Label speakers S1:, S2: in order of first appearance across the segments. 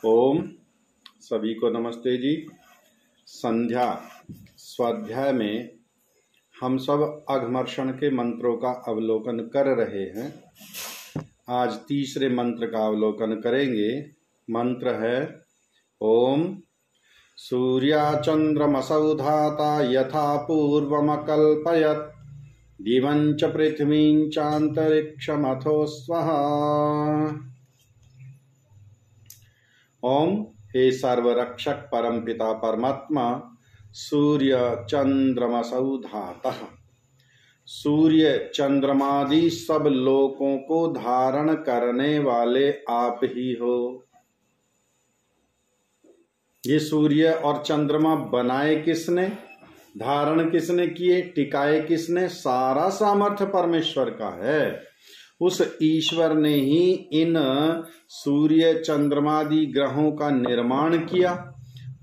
S1: ओम सभी को नमस्ते जी। संध्या स्वाध्याय में हम सब अघमर्षण के मंत्रों का अवलोकन कर रहे हैं। आज तीसरे मंत्र का अवलोकन करेंगे। मंत्र है ओम सूर्याचंद्रमसौ धाता यथा पूर्वमकल्पयत् दिवं च पृथ्वीं चान्तरिक्षमथो स्वाहा। ओम हे सर्वरक्षक परमपिता परमात्मा सूर्य चंद्रमसौ धातः, सूर्य चंद्रमादि सब लोकों को धारण करने वाले आप ही हो। ये सूर्य और चंद्रमा बनाए किसने, धारण किसने किए, टिकाए किसने? सारा सामर्थ्य परमेश्वर का है। उस ईश्वर ने ही इन सूर्य चंद्रमादि ग्रहों का निर्माण किया,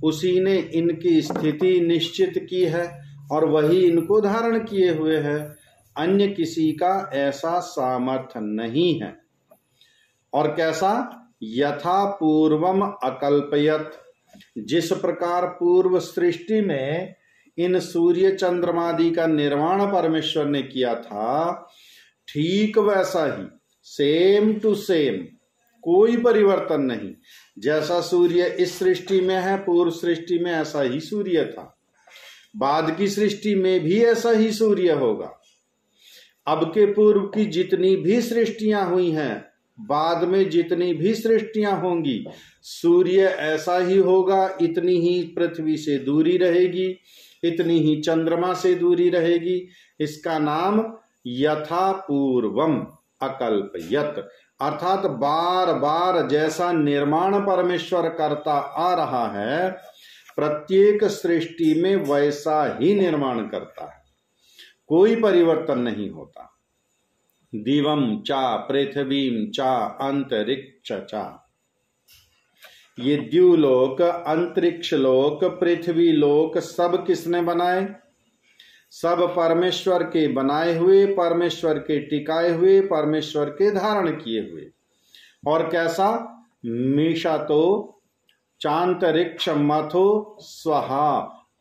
S1: उसी ने इनकी स्थिति निश्चित की है और वही इनको धारण किए हुए है। अन्य किसी का ऐसा सामर्थ्य नहीं है। और कैसा? यथा पूर्वम अकल्पयत, जिस प्रकार पूर्व सृष्टि में इन सूर्य चंद्रमादि का निर्माण परमेश्वर ने किया था, ठीक वैसा ही सेम टू सेम, कोई परिवर्तन नहीं। जैसा सूर्य इस सृष्टि में है, पूर्व सृष्टि में ऐसा ही सूर्य था, बाद की सृष्टि में भी ऐसा ही सूर्य होगा। अब के पूर्व की जितनी भी सृष्टियां हुई हैं, बाद में जितनी भी सृष्टियां होंगी, सूर्य ऐसा ही होगा। इतनी ही पृथ्वी से दूरी रहेगी, इतनी ही चंद्रमा से दूरी रहेगी। इसका नाम यथा पूर्वम अकल्पयत, अर्थात बार बार जैसा निर्माण परमेश्वर करता आ रहा है, प्रत्येक सृष्टि में वैसा ही निर्माण करता है, कोई परिवर्तन नहीं होता। दिवम चा पृथ्वीम चा अंतरिक्ष चा, ये द्युलोक, अंतरिक्ष लोक, पृथ्वी लोक सब किसने बनाए? सब परमेश्वर के बनाए हुए, परमेश्वर के टिकाए हुए, परमेश्वर के धारण किए हुए। और कैसा? मीशा तो चांतरिक्ष मथो स्वहा,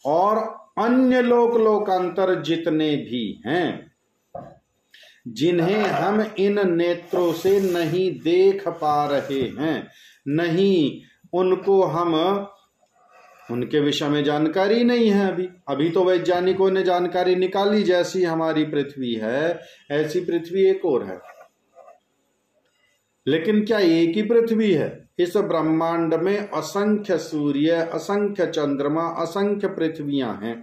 S1: और अन्य लोक लोकांतर जितने भी हैं, जिन्हें हम इन नेत्रों से नहीं देख पा रहे हैं, नहीं उनको हम, उनके विषय में जानकारी नहीं है। अभी तो वैज्ञानिकों ने जानकारी निकाली, जैसी हमारी पृथ्वी है ऐसी पृथ्वी एक और है। लेकिन क्या एक ही पृथ्वी है? इस ब्रह्मांड में असंख्य सूर्य, असंख्य चंद्रमा, असंख्य पृथ्वियां हैं,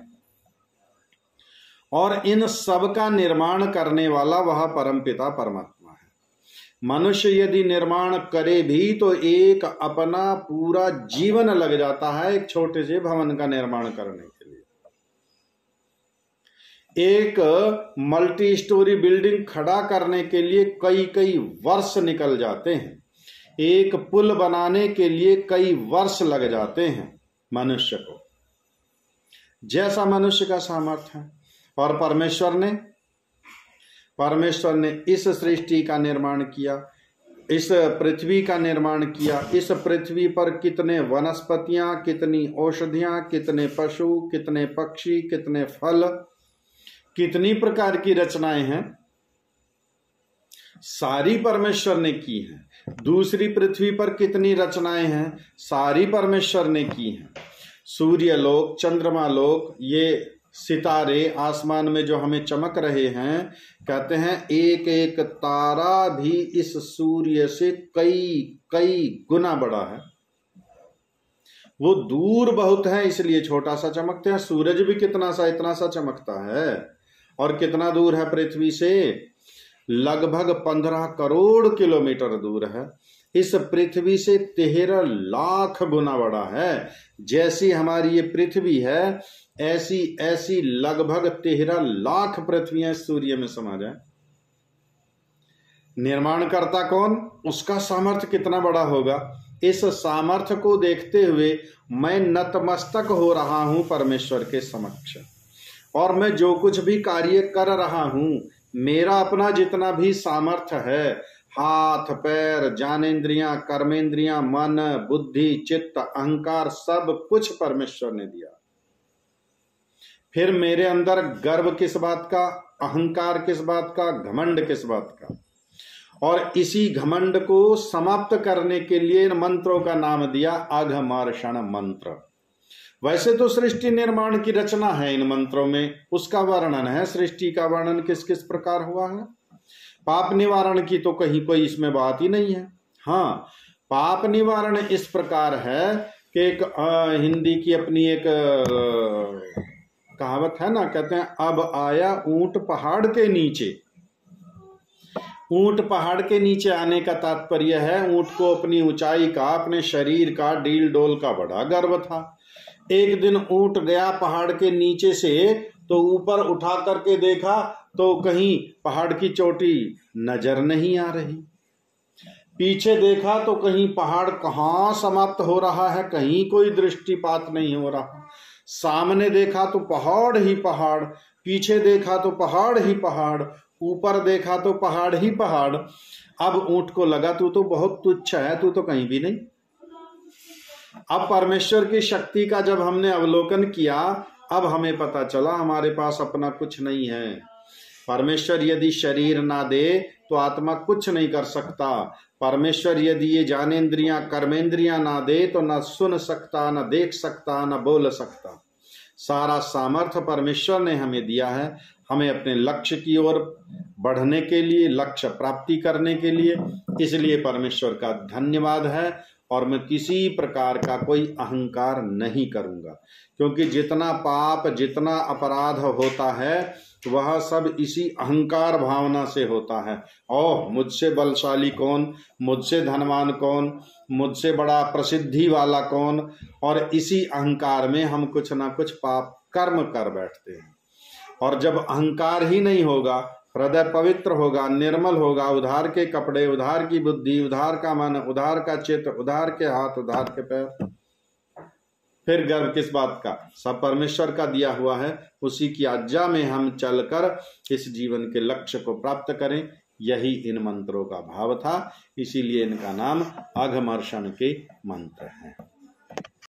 S1: और इन सब का निर्माण करने वाला वह परमपिता परमात्मा है। मनुष्य यदि निर्माण करे भी तो एक अपना पूरा जीवन लग जाता है एक छोटे से भवन का निर्माण करने के लिए। एक मल्टी स्टोरी बिल्डिंग खड़ा करने के लिए कई कई वर्ष निकल जाते हैं, एक पुल बनाने के लिए कई वर्ष लग जाते हैं मनुष्य को। जैसा मनुष्य का सामर्थ्य है। और परमेश्वर ने इस सृष्टि का निर्माण किया, इस पृथ्वी का निर्माण किया। इस पृथ्वी पर कितने वनस्पतियां, कितनी औषधियां, कितने पशु, कितने पक्षी, कितने फल, कितनी प्रकार की रचनाएं हैं, सारी परमेश्वर ने की हैं। दूसरी पृथ्वी पर कितनी रचनाएं हैं, सारी परमेश्वर ने की हैं। सूर्य लोक, चंद्रमा लोक, ये सितारे आसमान में जो हमें चमक रहे हैं, कहते हैं एक एक तारा भी इस सूर्य से कई कई गुना बड़ा है। वो दूर बहुत है इसलिए छोटा सा चमकते हैं। सूरज भी कितना सा, इतना सा चमकता है। और कितना दूर है पृथ्वी से? लगभग 15 करोड़ किलोमीटर दूर है। इस पृथ्वी से 13 लाख गुना बड़ा है। जैसी हमारी ये पृथ्वी है, ऐसी ऐसी लगभग 13 लाख पृथ्वियां सूर्य में समा जाए। निर्माण करता कौन? उसका सामर्थ्य कितना बड़ा होगा। इस सामर्थ्य को देखते हुए मैं नतमस्तक हो रहा हूं परमेश्वर के समक्ष, और मैं जो कुछ भी कार्य कर रहा हूं, मेरा अपना जितना भी सामर्थ्य है, हाथ पैर ज्ञानेन्द्रियां कर्मेंद्रियां मन बुद्धि चित्त अहंकार सब कुछ परमेश्वर ने दिया। फिर मेरे अंदर गर्व किस बात का, अहंकार किस बात का, घमंड किस बात का। और इसी घमंड को समाप्त करने के लिए इन मंत्रों का नाम दिया अघमर्षण मंत्र। वैसे तो सृष्टि निर्माण की रचना है इन मंत्रों में, उसका वर्णन है, सृष्टि का वर्णन किस किस प्रकार हुआ है। पाप निवारण की तो कहीं कोई इसमें बात ही नहीं है। हाँ, पाप निवारण इस प्रकार है कि एक हिंदी की अपनी एक कहावत है ना, कहते हैं अब आया ऊंट पहाड़ के नीचे। ऊंट पहाड़ के नीचे आने का तात्पर्य है ऊंट को अपनी ऊंचाई का, अपने शरीर का, डील डोल का बड़ा गर्व था। एक दिन ऊंट गया पहाड़ के नीचे से, तो ऊपर उठा करके देखा तो कहीं पहाड़ की चोटी नजर नहीं आ रही। पीछे देखा तो कहीं पहाड़ कहाँ समाप्त हो रहा है, कहीं कोई दृष्टिपात नहीं हो रहा। सामने देखा तो पहाड़ ही पहाड़, पीछे देखा तो पहाड़ ही पहाड़, ऊपर देखा तो पहाड़ ही पहाड़। अब ऊंट को लगा तू तो बहुत तुच्छ है, तू तो कहीं भी नहीं। अब परमेश्वर की शक्ति का जब हमने अवलोकन किया, अब हमें पता चला हमारे पास अपना कुछ नहीं है। परमेश्वर यदि शरीर ना दे तो आत्मा कुछ नहीं कर सकता। परमेश्वर यदि ये ज्ञानेन्द्रियां कर्मेंद्रियां ना दे तो न सुन सकता, न देख सकता, न बोल सकता। सारा सामर्थ्य परमेश्वर ने हमें दिया है, हमें अपने लक्ष्य की ओर बढ़ने के लिए, लक्ष्य प्राप्ति करने के लिए। इसलिए परमेश्वर का धन्यवाद है और मैं किसी प्रकार का कोई अहंकार नहीं करूंगा, क्योंकि जितना पाप, जितना अपराध होता है वह सब इसी अहंकार भावना से होता है। ओह, मुझसे बलशाली कौन, मुझसे धनवान कौन, मुझसे बड़ा प्रसिद्धि वाला कौन। और इसी अहंकार में हम कुछ ना कुछ पाप कर्म कर बैठते हैं। और जब अहंकार ही नहीं होगा, हृदय पवित्र होगा, निर्मल होगा, उधार के कपड़े, उधार की बुद्धि, उधार का मन, उधार का चित्त, उधार के हाथ, उधार के पैर, फिर गर्व किस बात का। सब परमेश्वर का दिया हुआ है, उसी की आज्ञा में हम चलकर इस जीवन के लक्ष्य को प्राप्त करें, यही इन मंत्रों का भाव था। इसीलिए इनका नाम अघमर्षण के मंत्र है।